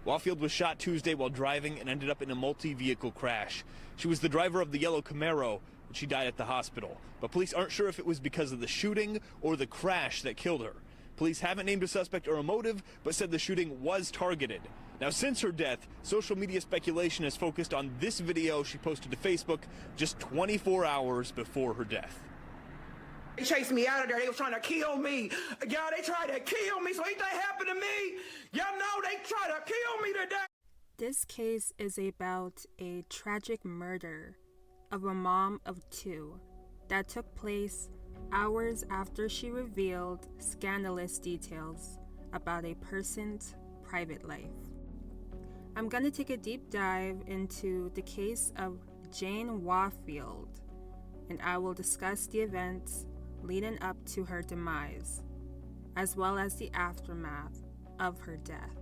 Waffield was shot Tuesday while driving and ended up in a multi-vehicle crash. She was the driver of the yellow Camaro, and she died at the hospital. But police aren't sure if it was because of the shooting or the crash that killed her. Police haven't named a suspect or a motive, but said the shooting was targeted. Now, since her death, social media speculation has focused on this video she posted to Facebook just 24 hours before her death. They chased me out of there. They was trying to kill me. Y'all, they tried to kill me. So anything happened to me, y'all know they tried to kill me today. This case is about a tragic murder of a mom of two that took place hours after she revealed scandalous details about a person's private life. I'm going to take a deep dive into the case of Jane Waffield, and I will discuss the events leading up to her demise, as well as the aftermath of her death.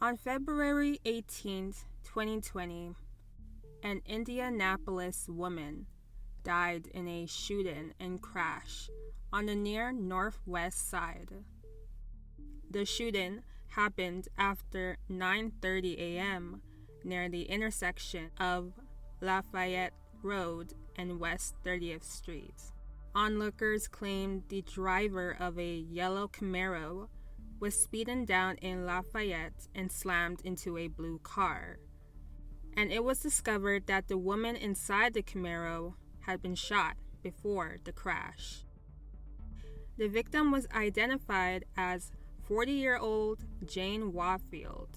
On February 18, 2020, an Indianapolis woman died in a shooting and crash on the near northwest side. The shooting happened after 9:30 a.m. near the intersection of Lafayette Road and West 30th Street. Onlookers claimed the driver of a yellow Camaro was speeding down in Lafayette and slammed into a blue car. And it was discovered that the woman inside the Camaro had been shot before the crash. The victim was identified as 40-year-old Jane Waffield.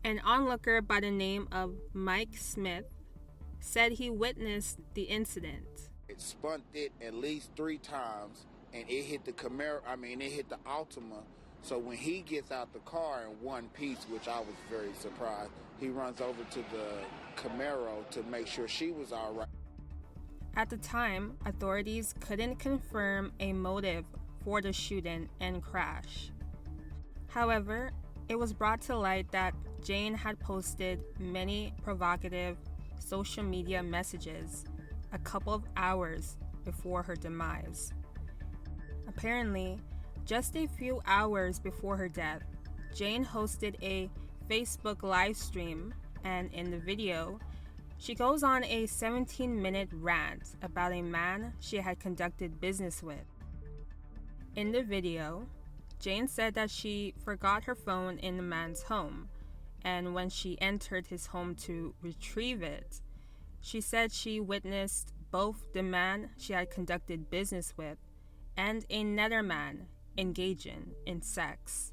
An onlooker by the name of Mike Smith said he witnessed the incident. It spun it at least 3 times, and it hit the Camaro, it hit the Altima. So when he gets out the car in one piece, which I was very surprised, he runs over to the Camaro to make sure she was all right. At the time, authorities couldn't confirm a motive for the shooting and crash. However, it was brought to light that Jane had posted many provocative social media messages a couple of hours before her demise. Apparently, just a few hours before her death, Jane hosted a Facebook live stream, and in the video, she goes on a 17-minute rant about a man she had conducted business with. In the video, Jane said that she forgot her phone in the man's home, and when she entered his home to retrieve it, she said she witnessed both the man she had conducted business with and another man engaging in sex,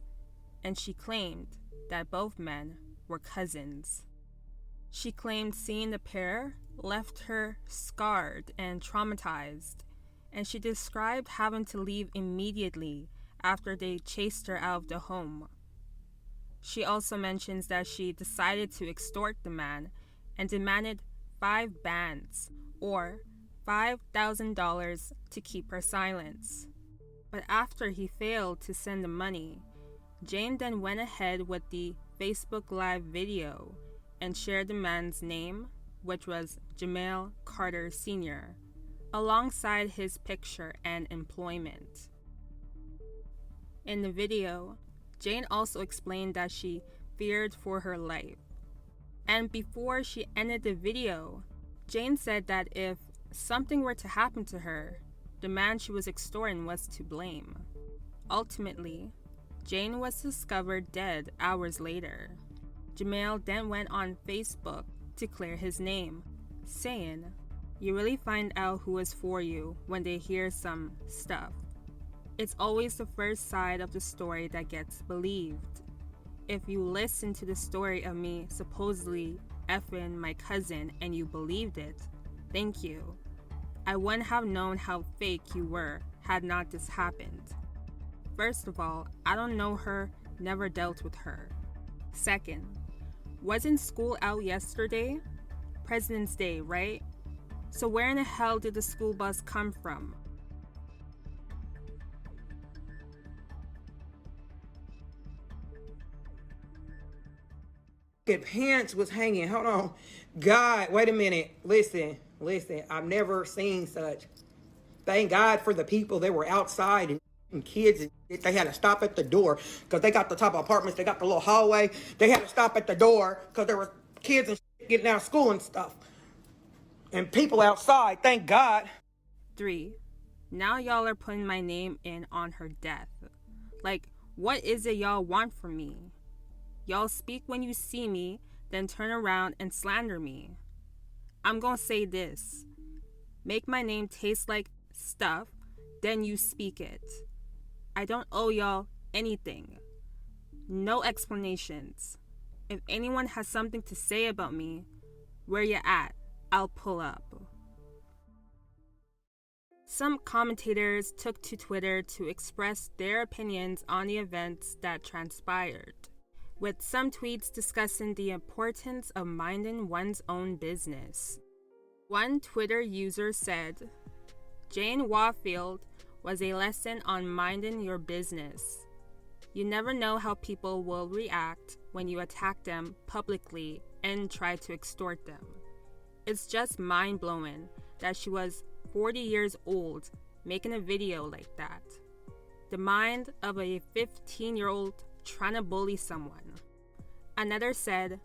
and she claimed that both men were cousins. She claimed seeing the pair left her scarred and traumatized, and she described having to leave immediately after they chased her out of the home. She also mentions that she decided to extort the man and demanded 5 bands, or $5,000, to keep her silence. But after he failed to send the money, Jane then went ahead with the Facebook Live video and shared the man's name, which was Jamil Carter Sr., alongside his picture and employment. In the video, Jane also explained that she feared for her life. And before she ended the video, Jane said that if something were to happen to her, the man she was extorting was to blame. Ultimately, Jane was discovered dead hours later. Jamil then went on Facebook to clear his name, saying, "You really find out who is for you when they hear some stuff. It's always the first side of the story that gets believed. If you listen to the story of me supposedly effing my cousin and you believed it, thank you. I wouldn't have known how fake you were had not this happened. First of all, I don't know her, never dealt with her. Second, wasn't school out yesterday? President's Day, right? So where in the hell did the school bus come from?" Pants was hanging. Hold on. God, wait a minute. Listen. I've never seen such. Thank God for the people that were outside and kids. They had to stop at the door because they got the top of apartments. They got the little hallway. They had to stop at the door because there were kids and getting out of school and stuff. And people outside, thank God. 3. Now y'all are putting my name in on her death. Like, what is it y'all want from me? Y'all speak when you see me, then turn around and slander me. I'm gonna say this. Make my name taste like stuff, then you speak it. I don't owe y'all anything. No explanations. If anyone has something to say about me, where you at? I'll pull up. Some commentators took to Twitter to express their opinions on the events that transpired, with some tweets discussing the importance of minding one's own business. One Twitter user said, "Jane Warfield was a lesson on minding your business. You never know how people will react when you attack them publicly and try to extort them. It's just mind-blowing that she was 40 years old making a video like that. The mind of a 15-year-old trying to bully someone." Another said,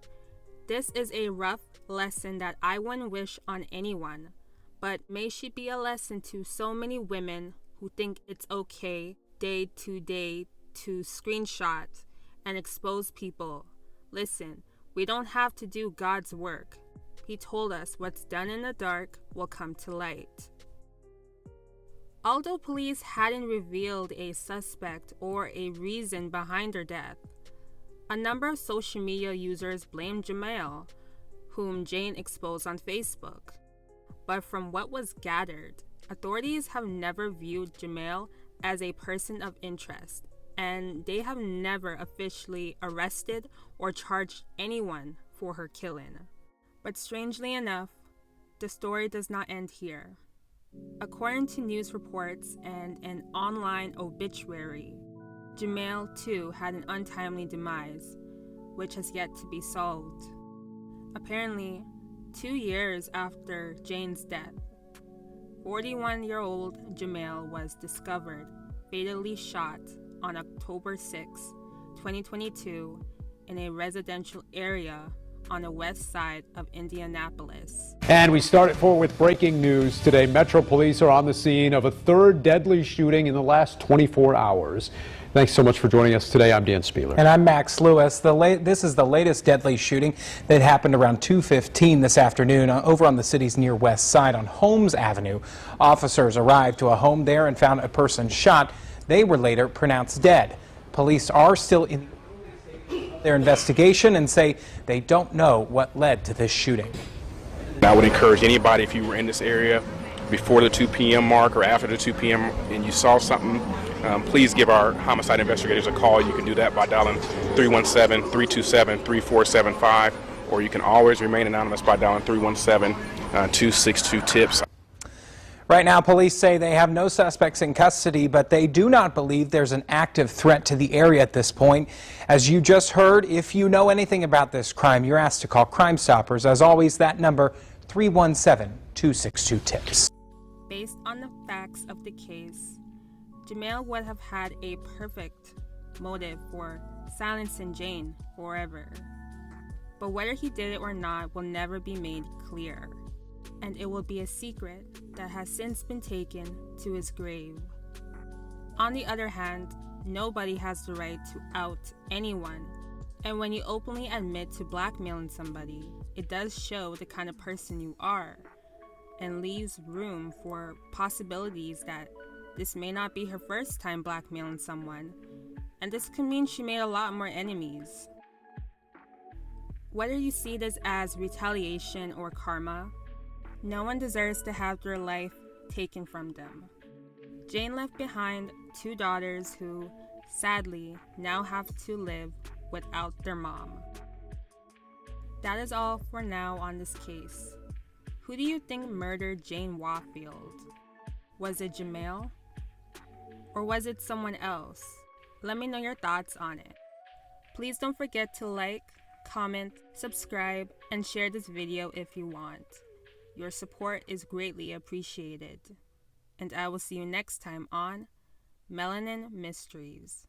"This is a rough lesson that I wouldn't wish on anyone, but may she be a lesson to so many women who think it's okay day to screenshot and expose people. Listen, we don't have to do God's work. He told us what's done in the dark will come to light." Although police hadn't revealed a suspect or a reason behind her death, a number of social media users blamed Jamil, whom Jane exposed on Facebook. But from what was gathered, authorities have never viewed Jamil as a person of interest, and they have never officially arrested or charged anyone for her killing. But strangely enough, the story does not end here. According to news reports and an online obituary, Jamil too had an untimely demise, which has yet to be solved. Apparently, 2 years after Jane's death, 41-year-old Jamil was discovered fatally shot on October 6, 2022, in a residential area on the west side of Indianapolis. And we start it forward with breaking news today. Metro Police are on the scene of a third deadly shooting in the last 24 hours. Thanks so much for joining us today. I'm Dan Spieler. And I'm Max Lewis. This is the latest deadly shooting that happened around 2:15 this afternoon over on the city's near west side on Holmes Avenue. Officers arrived to a home there and found a person shot. They were later pronounced dead. Police are still in their investigation and say they don't know what led to this shooting. I would encourage anybody, if you were in this area before the 2 p.m. mark or after the 2 p.m. and you saw something, please give our homicide investigators a call. You can do that by dialing 317-327-3475, or you can always remain anonymous by dialing 317-262-TIPS. Right now, police say they have no suspects in custody, but they do not believe there's an active threat to the area at this point. As you just heard, if you know anything about this crime, you're asked to call Crime Stoppers. As always, that number, 317-262-TIPS. Based on the facts of the case, Jamil would have had a perfect motive for silencing Jane forever. But whether he did it or not will never be made clear, and it will be a secret that has since been taken to his grave. On the other hand, nobody has the right to out anyone, and when you openly admit to blackmailing somebody, it does show the kind of person you are, and leaves room for possibilities that this may not be her first time blackmailing someone, and this could mean she made a lot more enemies. Whether you see this as retaliation or karma, no one deserves to have their life taken from them. Jane left behind 2 daughters who, sadly, now have to live without their mom. That is all for now on this case. Who do you think murdered Jane Warfield? Was it Jamil? Or was it someone else? Let me know your thoughts on it. Please don't forget to like, comment, subscribe, and share this video if you want. Your support is greatly appreciated. and I will see you next time on Melanin Mysteries.